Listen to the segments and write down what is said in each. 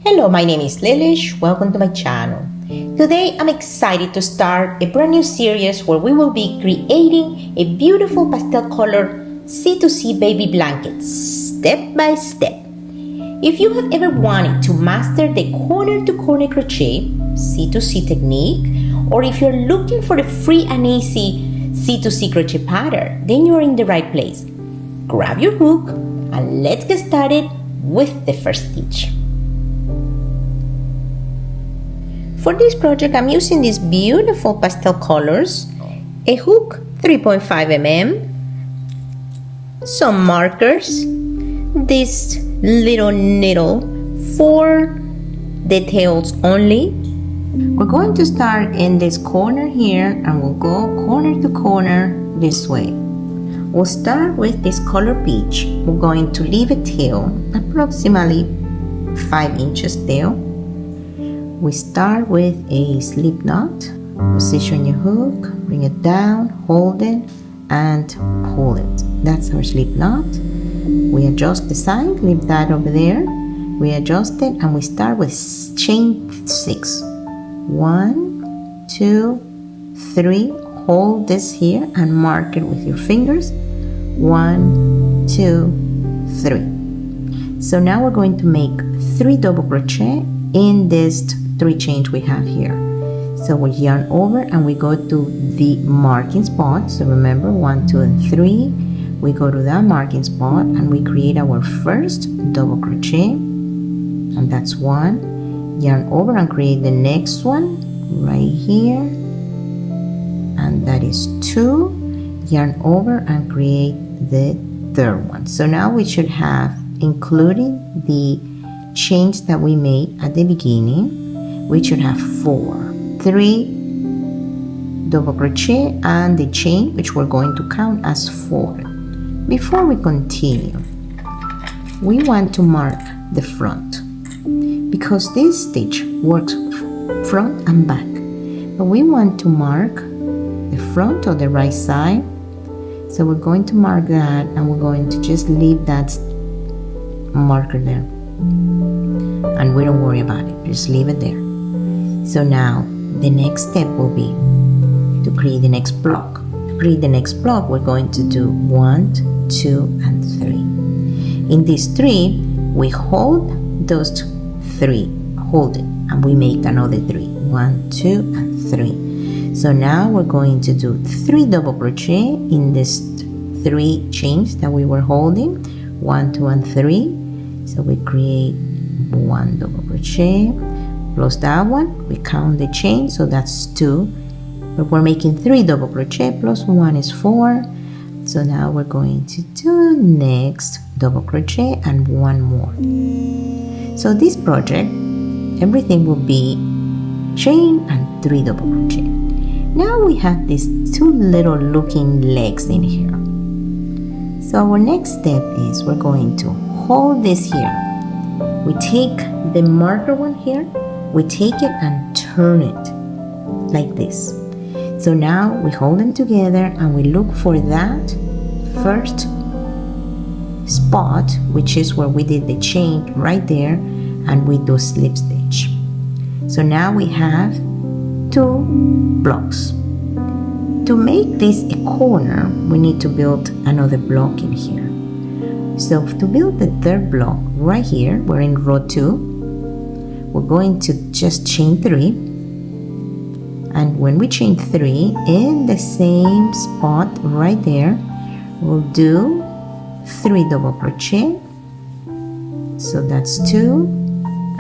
Hello, my name is Lilish. Welcome to my channel. Today I'm excited to start a brand new series where we will be creating a beautiful pastel color C2C baby blankets step by step. If you have ever wanted to master the corner to corner crochet C2C technique, or if you're looking for the free and easy C2C crochet pattern, then you're in the right place. Grab your hook and let's get started with the first stitch. For this project, I'm using these beautiful pastel colors, a hook 3.5 mm, some markers, this little needle for details only. We're going to start in this corner here and we'll go corner to corner this way. We'll start with this color peach. We're going to leave a tail, approximately 5 inches tail. We start with a slip knot. Position your hook, bring it down, hold it, and pull it. That's our slip knot. We adjust the side, leave that over there. We adjust it and we start with chain 6. 1, 2, 3. Hold this here and mark it with your fingers. 1, 2, 3. So now we're going to make 3 double crochet in this 3 chains we have here. So we yarn over and we go to the marking spot. So remember 1, 2, and 3. We go to that marking spot and we create our first double crochet, and that's 1. Yarn over and create the next one right here, and that is 2. Yarn over and create the third one. So now we should have, including the chains that we made at the beginning, we should have 3 double crochet and the chain, which we're going to count as 4. Before we continue, we want to mark the front because this stitch works front and back, but we want to mark the front or the right side. So we're going to mark that and we're going to just leave that marker there. And we don't worry about it, just leave it there. So now the next step will be to create the next block. To create the next block, we're going to do 1, 2, and 3. In these 3, we hold those 3, hold it, and we make another 3. 1, 2, and 3. So now we're going to do 3 double crochet in these 3 chains that we were holding. 1, 2, and 3. So we create 1 double crochet plus that one. We count the chain, so that's 2. But we're making 3 double crochet plus 1 is 4. So now we're going to do next double crochet and 1 more. So this project, everything will be chain and 3 double crochet. Now we have these 2 little looking legs in here. So our next step is we're going to hold this here. We take the marker one here, we take it and turn it like this. So now we hold them together and we look for that first spot, which is where we did the chain right there, and we do slip stitch. So now we have 2 blocks. To make this a corner, we need to build another block in here. So to build the third block right here, we're in row 2. We're going to just chain 3. And when we chain 3 in the same spot right there, we'll do 3 double crochet. So that's 2.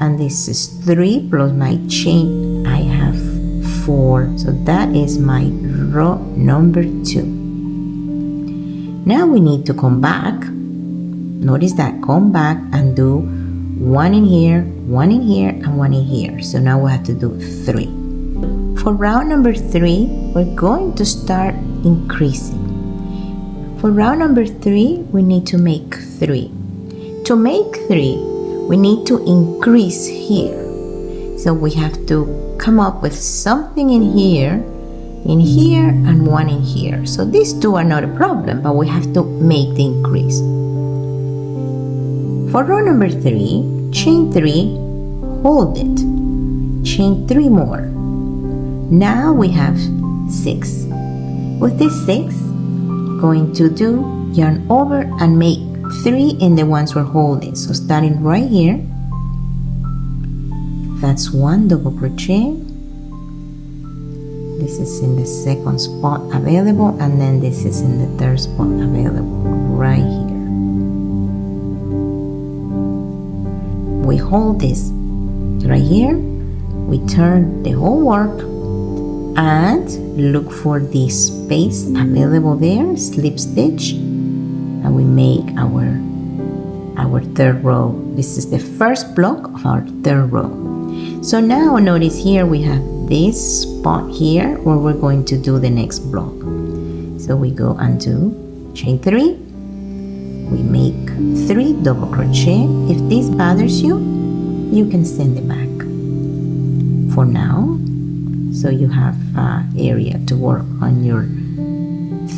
And this is 3 plus my chain. I have 4. So that is my row number 2. Now we need to come back. Notice that, come back and do 1 in here, 1 in here, and 1 in here. So now we have to do 3. For round number 3, we're going to start increasing. For round number 3, we need to make 3. To make 3, we need to increase here. So we have to come up with something in here, and 1 in here. So these 2 are not a problem, but we have to make the increase. For row number 3, chain 3, hold it, chain 3 more. Now we have 6. With this 6, going to do yarn over and make 3 in the ones we're holding. So starting right here, that's 1 double crochet. This is in the second spot available, and then this is in the third spot available right here. We hold this right here, we turn the whole work and look for the space available there, slip stitch, and we make our third row. This is the first block of our third row. So now notice here we have this spot here where we're going to do the next block. So we go and do chain 3, we make 3 double crochet. If this bothers you, you can send it back for now, so you have area to work on your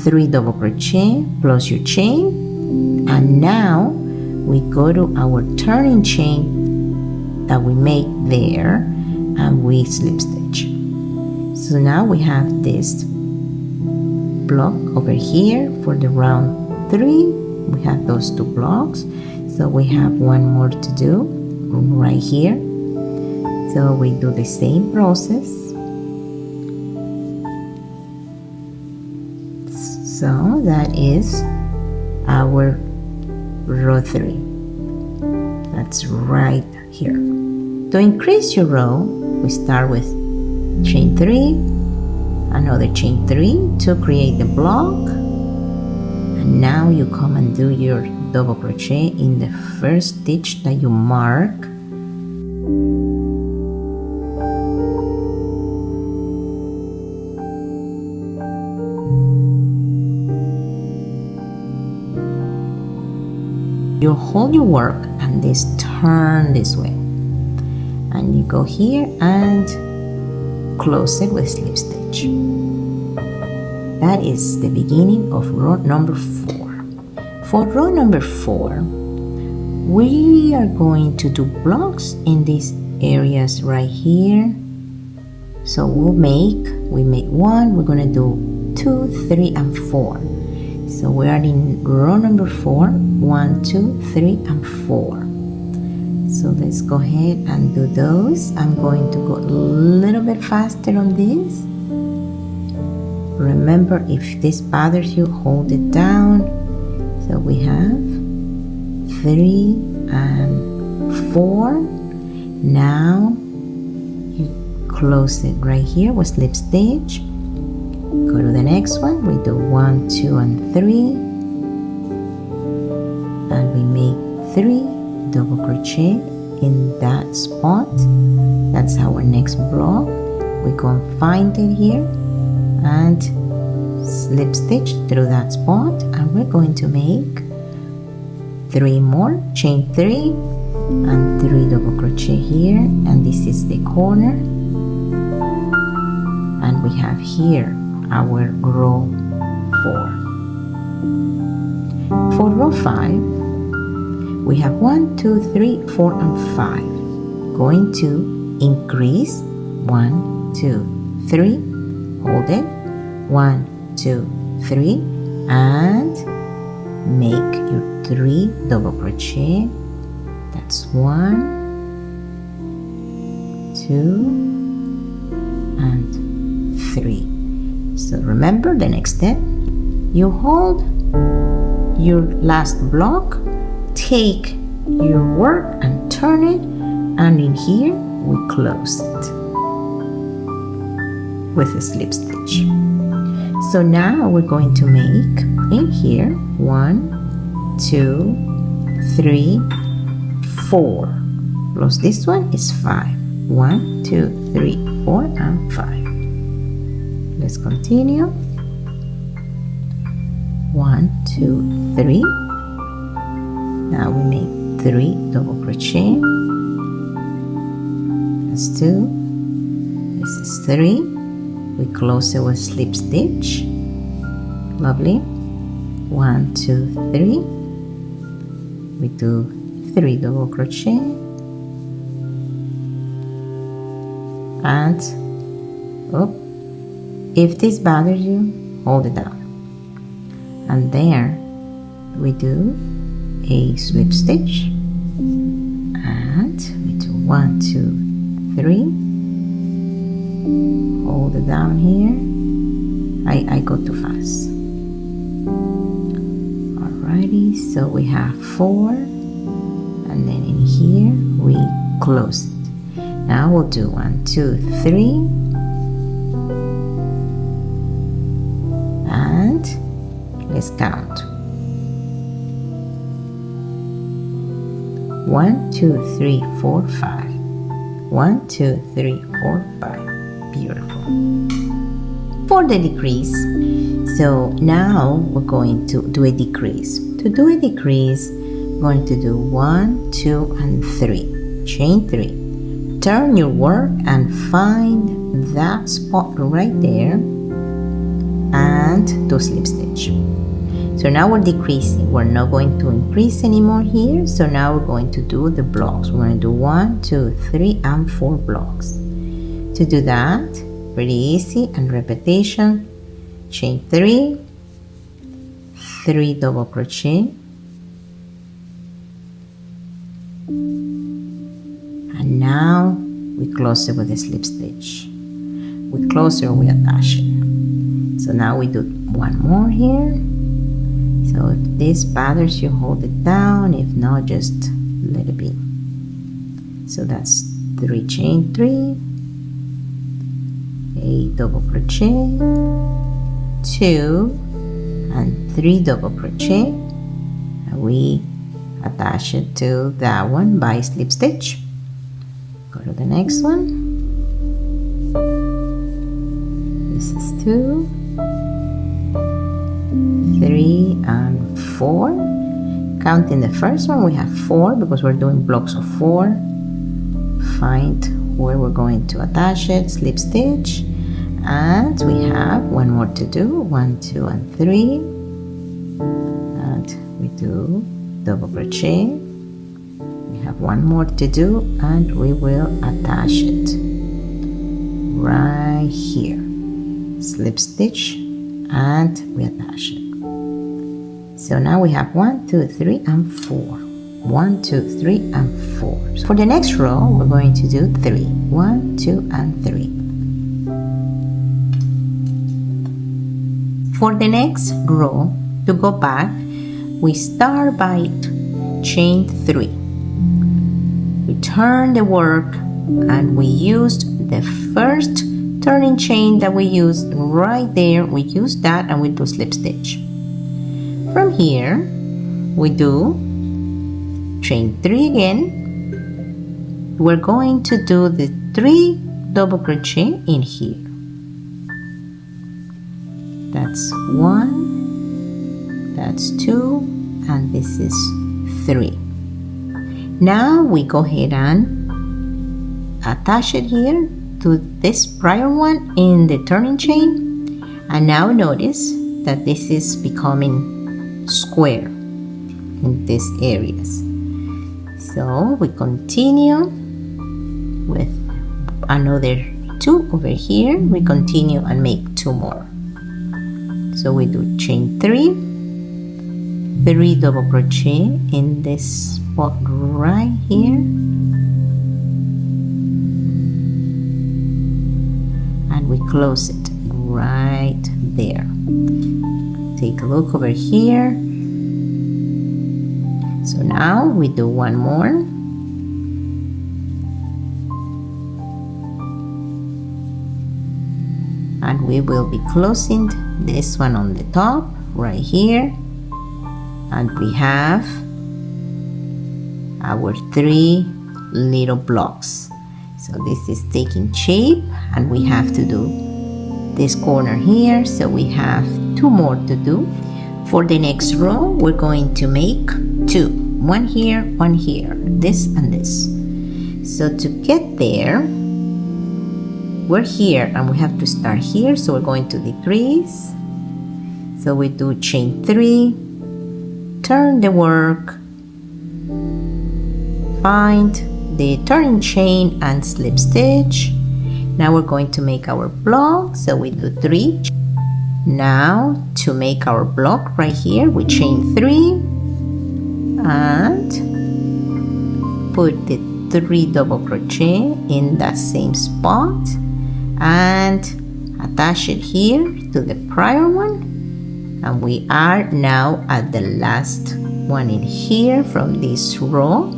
3 double crochet plus your chain. And now we go to our turning chain that we make there and we slip stitch. So now we have this block over here for the round 3. We have those 2 blocks, so we have one more to do right here. So we do the same process. So that is our row 3. That's right here. To increase your row, we start with chain 3, another chain 3 to create the block, and now you come and do your double crochet in the first stitch that you mark. You hold your work and this turn this way, and you go here and close it with slip stitch. That is the beginning of row number 4. For row number 4, we are going to do blocks in these areas right here. So we make 1, we're going to do 2, 3, and 4. So we are in row number 4, 1, 2, 3, and 4. So let's go ahead and do those. I'm going to go a little bit faster on this. Remember, if this bothers you, hold it down. So we have 3 and 4. Now you close it right here with slip stitch. Go to the next one. We do 1, 2, and 3, and we make 3 double crochet in that spot. That's our next block. We go and find it here and slip stitch through that spot, and we're going to make 3 more, chain 3 and 3 double crochet here, and this is the corner, and we have here our row 4. For row 5, we have 1, 2, 3, 4, and 5. Going to increase 1, 2, 3, hold it, 1, 2, 3, and make your 3 double crochet. That's 1, 2, and 3. So remember the next step, you hold your last block, take your work and turn it, and in here we close it with a slip stitch. So now we're going to make in here 1, 2, 3, 4 plus this one is 5. 1, 2, 3, 4, and 5. Let's continue. 1, 2, 3. Now we make 3 double crochet. That's 2. This is 3. We close it with slip stitch. Lovely. 1, 2, 3. We do 3 double crochet. and if this bothers you, hold it down, and there we do a slip stitch, and we do 1, 2, 3, hold it down here. I go too fast. Alrighty, so we have 4, and then in here we close it. Now we'll do 1, 2, 3, and let's count. 1, 2, 3, 4, 5. 1, 2, 3, 4, 5. Beautiful. For the decrease, so now we're going to do a decrease. To do a decrease, we're going to do 1, 2, and 3. Chain 3. Turn your work and find that spot right there and do slip stitch. So now we're decreasing. We're not going to increase anymore here. So now we're going to do the blocks. We're going to do 1, 2, 3, and 4 blocks. To do that, pretty easy and repetition. Chain 3, 3 double crochet, and now we close it with a slip stitch. We close it, we attach it. So now we do one more here. So if this bothers you, hold it down. If not, just let it be. So that's 3 chain 3, a double crochet, 2 and 3 double crochet, and we attach it to that one by slip stitch. Go to the next one. This is 2, 3 and 4. Counting the first one, we have 4 because we're doing blocks of 4. Find where we're going to attach it, slip stitch, and we have one more to do, 1, 2 and 3, and we do double crochet. We have one more to do, and we will attach it right here, slip stitch, and we attach it. So now we have 1, 2, 3 and 4. 1, 2, 3 and 4. So for the next row, we're going to do 3. 1, 2 and 3. For the next row, to go back, we start by chain 3. We turn the work and we used the first turning chain that we used right there. We use that and we do slip stitch. From here, we do chain 3 again. We're going to do the 3 double crochet in here. That's 1, that's 2, and this is 3. Now we go ahead and attach it here to this prior one in the turning chain, and now notice that this is becoming square in these areas. So we continue with another 2 over here. We continue and make 2 more. So we do chain 3, 3 double crochet in this spot right here, and we close it right there. Take a look over here. So now we do one more, and we will be closing this one on the top right here, and we have our 3 little blocks. So this is taking shape, and we have to do this corner here, so we have 2 more to do. For the next row, we're going to make 2, one here, one here, this and this. So to get there, we're here and we have to start here, so we're going to decrease. So we do chain 3, turn the work, find the turning chain and slip stitch, Now we're going to make our block, so we do 3. Now to make our block right here, we chain 3 and put the 3 double crochet in that same spot and attach it here to the prior one, and we are now at the last one in here from this row.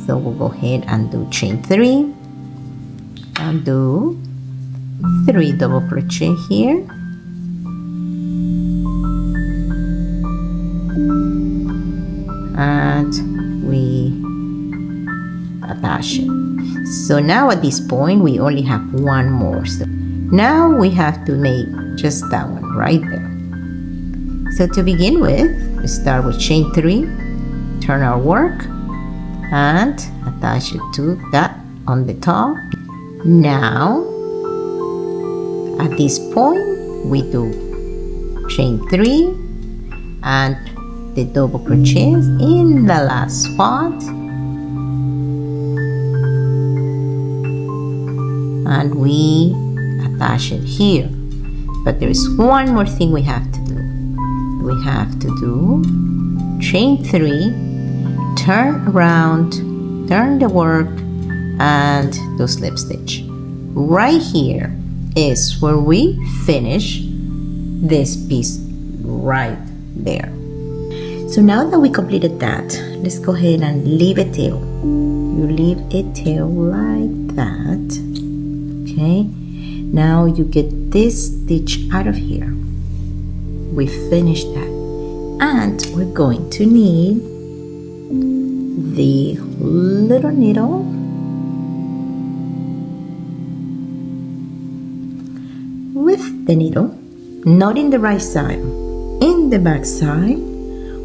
So we'll go ahead and do chain 3 and do 3 double crochet here, and we attach it. So now at this point we only have one more, so now we have to make just that one right there. So to begin with, we start with chain 3, turn our work and attach it to that on the top. Now at this point we do chain 3 and the double crochets in the last spot, and we attach it here. But there is one more thing we have to do. We have to do chain 3, turn around, turn the work and do slip stitch. Right here is where we finish this piece right there. So now that we completed that, let's go ahead and leave a tail. You leave a tail like that. Okay, now you get this stitch out of here. We finished that, and we're going to need the little needle with the needle, not in the right side, in the back side.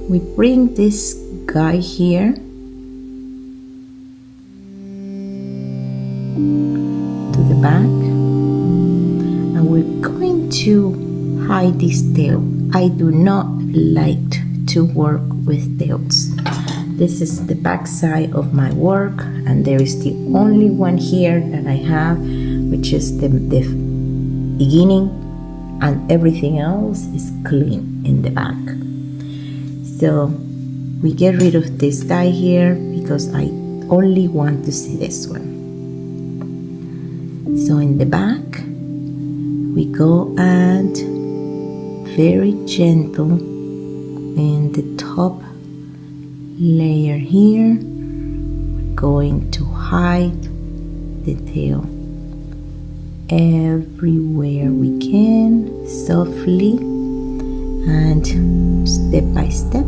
We bring this guy here to the back, and we're going to hide this tail. I do not like to work with tails. This is the back side of my work, and there is the only one here that I have, which is the beginning, and everything else is clean in the back. So we get rid of this guy here because I only want to see this one. So in the back we go and very gentle in the top layer here, we're going to hide the tail everywhere we can, softly and step by step.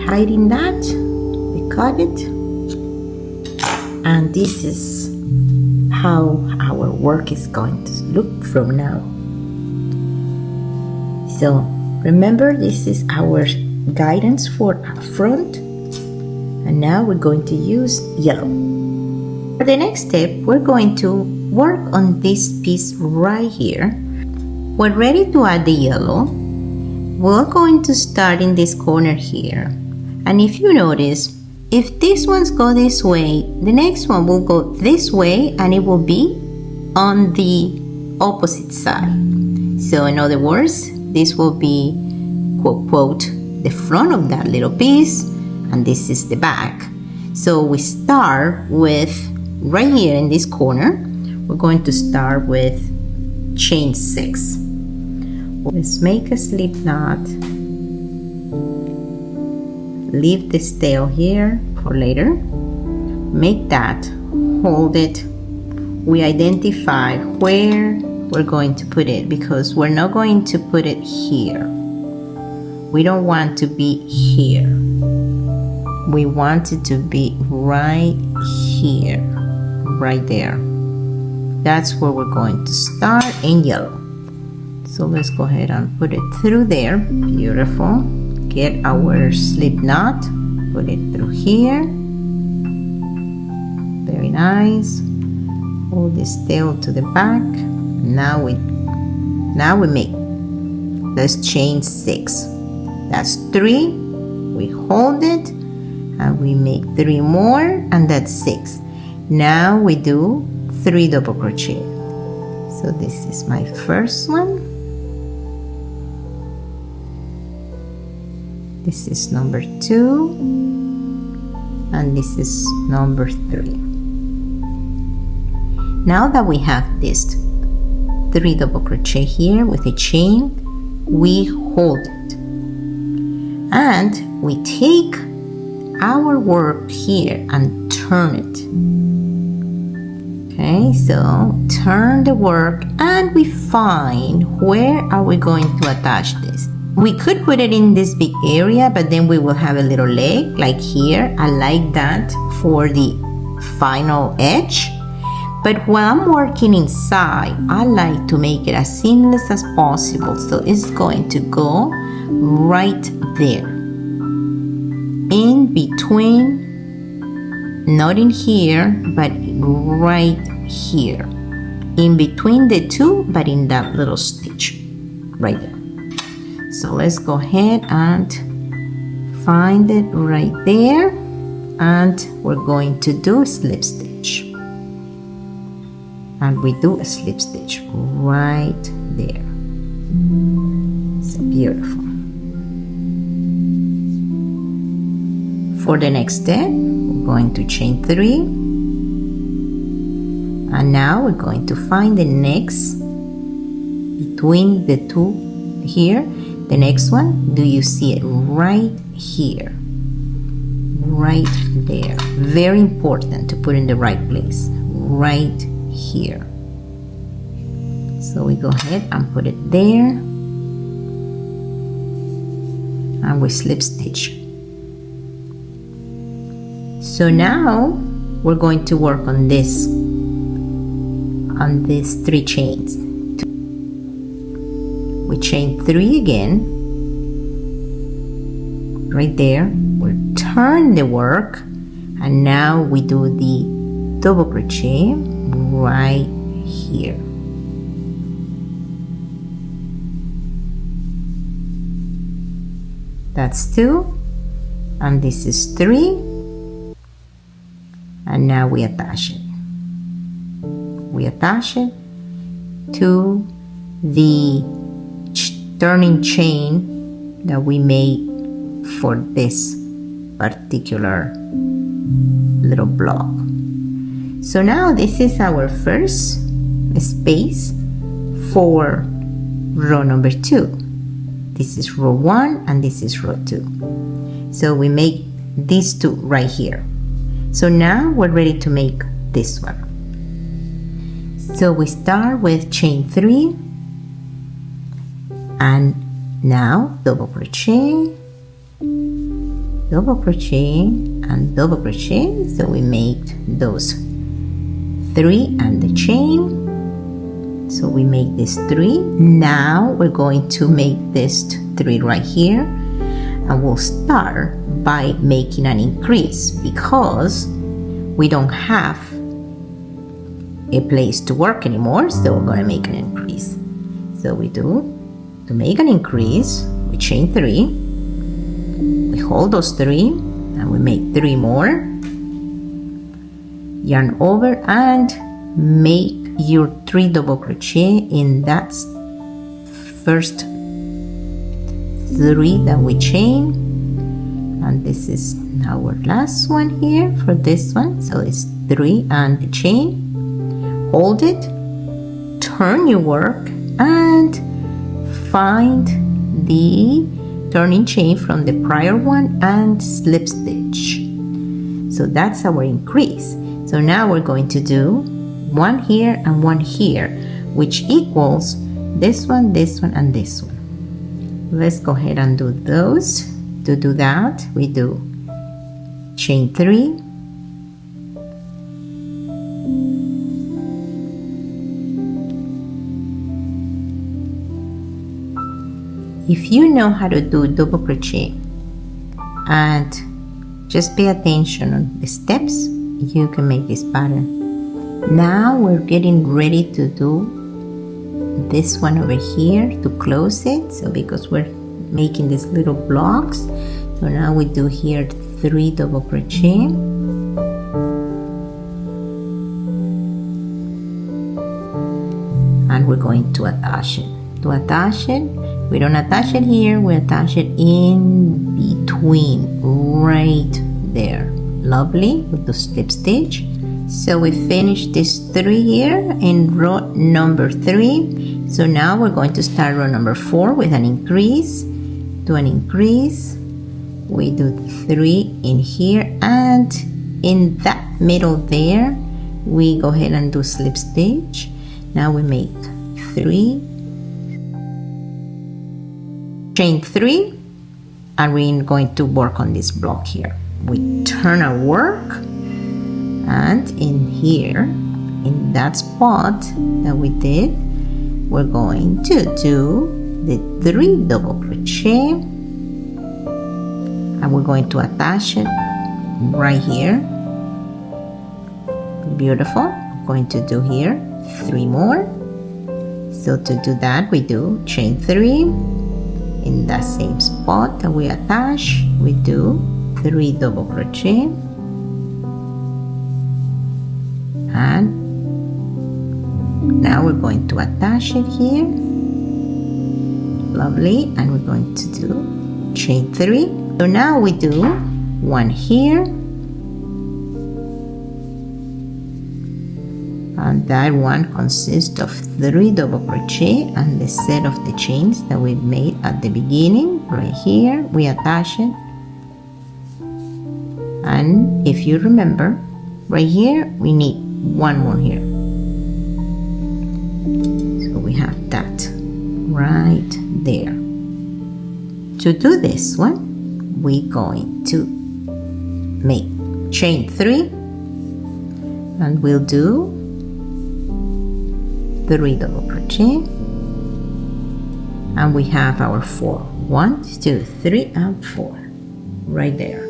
Hiding that, we cut it, and this is how our work is going to look from now. So remember, this is our guidance for front, and now we're going to use yellow. For the next step, we're going to work on this piece right here. We're ready to add the yellow. We're going to start in this corner here, and if you notice, if these ones go this way, the next one will go this way, and it will be on the opposite side. So in other words, this will be quote quote the front of that little piece, and this is the back. So we start with right here in this corner, we're going to start with chain 6. Let's make a slip knot, leave this tail here for later, make that, hold it. We identify where we're going to put it, because we're not going to put it here. We don't want to be here. We want it to be right here, right there. That's where we're going to start in yellow. So let's go ahead and put it through there. Beautiful. Get our slip knot, put it through here. Very nice. Hold this tail to the back. Now we make let's chain 6. That's 3. We hold it and we make 3 more, and that's 6. Now we do 3 double crochet. So this is my first one. This is number 2, and this is number 3. Now that we have this 3 double crochet here with a chain, we hold it and we take our work here and turn it. Okay, so turn the work and we find where are we going to attach this. We could put it in this big area, but then we will have a little leg like here. I like that for the final edge. But while I'm working inside, I like to make it as seamless as possible. So it's going to go right there. In between, not in here, but right here. In between the two, but in that little stitch right there. So let's go ahead and find it right there. And we're going to do a slip stitch. And we do a slip stitch right there. So beautiful. For the next step, we're going to chain 3. And now we're going to find the next between the two here. The next one, do you see it right here? Right there. Very important to put in the right place. Right here. So we go ahead and put it there. And we slip stitch. So now we're going to work on this. On these 3 chains. We chain 3 again, right there. We'll turn the work, and now we do the double crochet right here. That's 2, and this is 3, and now we attach it. We attach it to the turning chain that we made for this particular little block. So now this is our first space for row number 2. This is row 1 and this is row 2. So we make these 2 right here. So now we're ready to make this one. So we start with chain 3. And now double crochet, double crochet, and double crochet. So we made those 3 and the chain. So we make this 3. Now we're going to make this 3 right here. And we'll start by making an increase because we don't have a place to work anymore. So we're going to make an increase. So we do. To make an increase, we chain 3, we hold those 3, and we make 3 more, yarn over, and make your 3 double crochet in that first 3 that we chain. And this is our last one here for this one. So it's 3 and the chain, hold it, turn your work, and find the turning chain from the prior one and slip stitch. So that's our increase. So now we're going to do 1 here and 1 here, which equals this one, and this one. Let's go ahead and do those. To do that, we do chain 3, if you know how to do double crochet and just pay attention on the steps, you can make this pattern. Now we're getting ready to do this one over here to close it. So because we're making these little blocks, so now we do here 3 double crochet, and we're going to attach it. To attach it, we don't attach it here, we attach it in between, right there. Lovely, with the slip stitch. So we finished this 3 here in row number 3. So now we're going to start row number 4 with an increase. Do an increase. We do 3 in here, and in that middle there, we go ahead and do slip stitch. Now we make 3, chain 3, and we're going to work on this block here. We turn our work, and in here, in that spot that we did, we're going to do the 3 double crochet, and we're going to attach it right here. Beautiful. I'm going to do here 3 more. So to do that, we do chain 3 in that same spot that we attach. We do 3 double crochet, and now we're going to attach it here. Lovely. And we're going to do chain 3. So now we do 1 here, and that one consists of 3 double crochet and the set of the chains that we made at the beginning. Right here we attach it, and if you remember, right here we need 1 more here. So we have that right there. To do this one, we're going to make chain 3, and we'll do 3 double crochet, and we have our 4. 1, 2, 3, and 4 right there.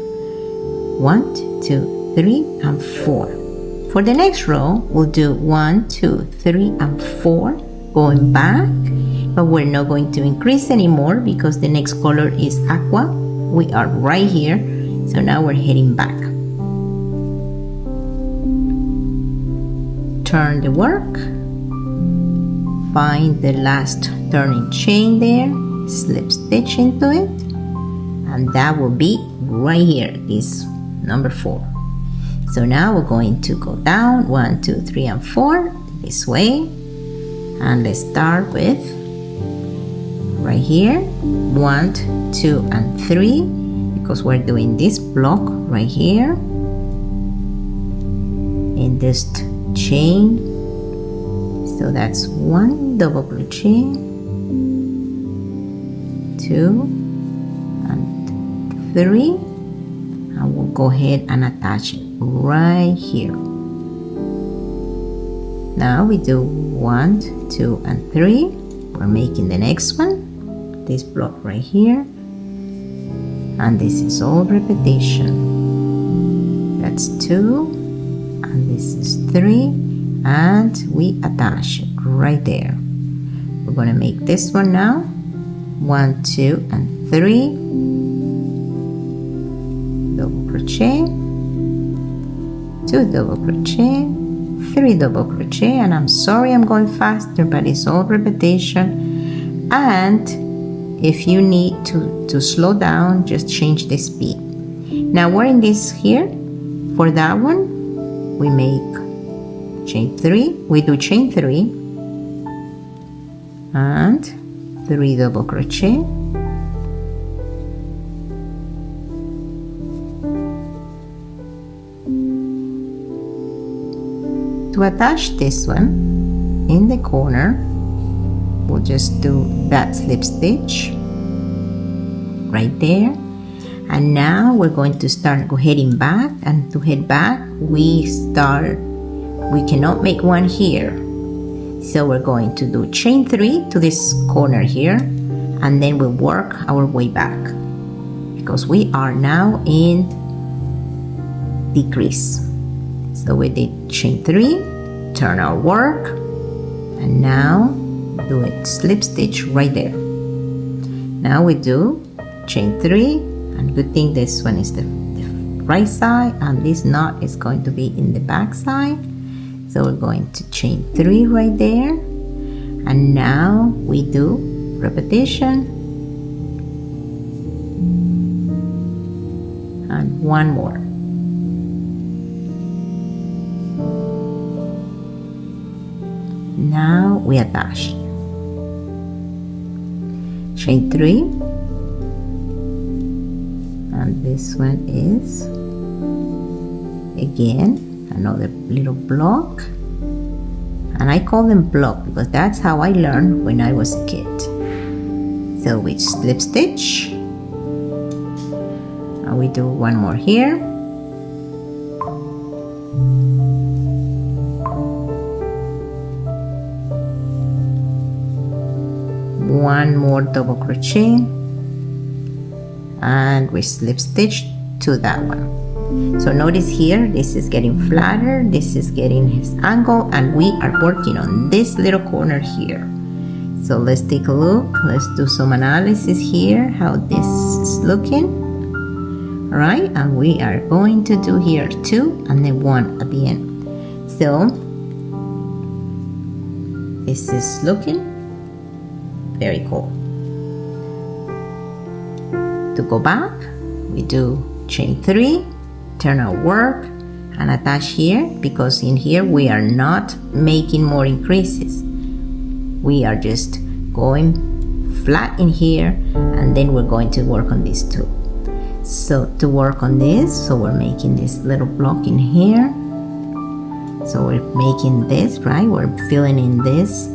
1, 2, 3, and 4. For the next row, we'll do 1, 2, 3, and 4 going back, but we're not going to increase anymore because the next color is aqua. We are right here, so now we're heading back. Turn the work, find the last turning chain there, slip stitch into it, and that will be right here, this number 4. So now we're going to go down 1, 2, 3, and 4 this way, and let's start with right here 1, 2, and 3, because we're doing this block right here in this chain. So that's 1 double crochet, 2 and 3, and we'll go ahead and attach it right here. Now we do 1, 2, and 3. We're making the next one, this block right here, and this is all repetition. That's 2, and this is 3, and we attach it right there. We're going to make this one now 1, 2, and 3 double crochet, 2 double crochet, 3 double crochet, and I'm sorry I'm going faster, but it's all repetition. And if you need to slow down, just change the speed. Now we're in this here. For that one, we make chain 3. We do chain 3 and 3 double crochet, to attach this one in the corner. We'll just do that slip stitch right there, and now we're going to start heading back. And to head back, we cannot make one here, so we're going to do chain 3 to this corner here, and then we'll work our way back because we are now in decrease. So we did chain 3, turn our work, and now do a slip stitch right there. Now we do chain 3, and good thing this one is the right side and this knot is going to be in the back side. So we're going to chain 3 right there, and now we do repetition and one more. Now we attach. Chain 3, and this one is again another little block, and I call them block because that's how I learned when I was a kid. So we slip stitch, and we do one more here, one more double crochet, and we slip stitch to that one. So notice here, this is getting flatter, this is getting his angle, and we are working on this little corner here. So let's take a look, let's do some analysis here, how this is looking. All right, and we are going to do here 2 and then 1 at the end. So this is looking very cool. To go back, we do chain 3, turn our work and attach here, because in here we are not making more increases. We are just going flat in here, and then we're going to work on these 2. So to work on this, so we're making this little block in here. So we're making this, right? We're filling in this.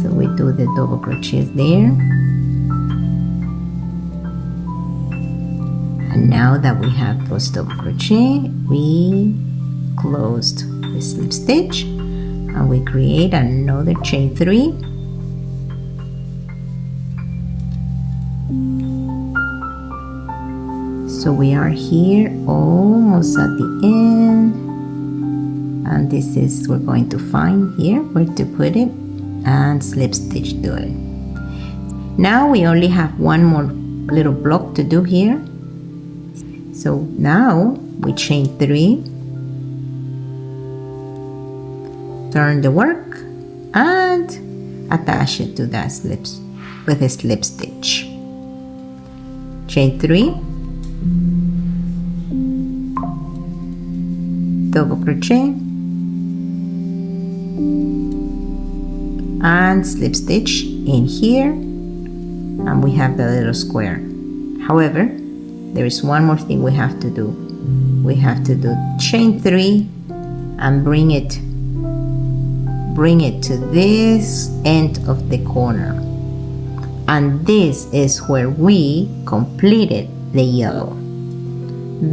So we do the double crochets there. And now that we have those double crochet, we closed the slip stitch and we create another chain 3. So we are here almost at the end, and this is, we're going to find here where to put it and slip stitch to it. Now we only have one more little block to do here. So now we chain 3, turn the work and attach it to that slips with a slip stitch. Chain 3, double crochet and slip stitch in here, and we have the little square. However, there is one more thing we have to do. We have to do chain 3 and bring it to this end of the corner, and this is where we completed the yellow.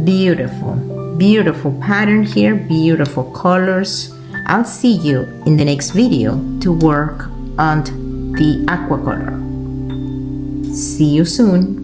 Beautiful, beautiful pattern here, beautiful colors. I'll see you in the next video to work on the aqua color. See you soon.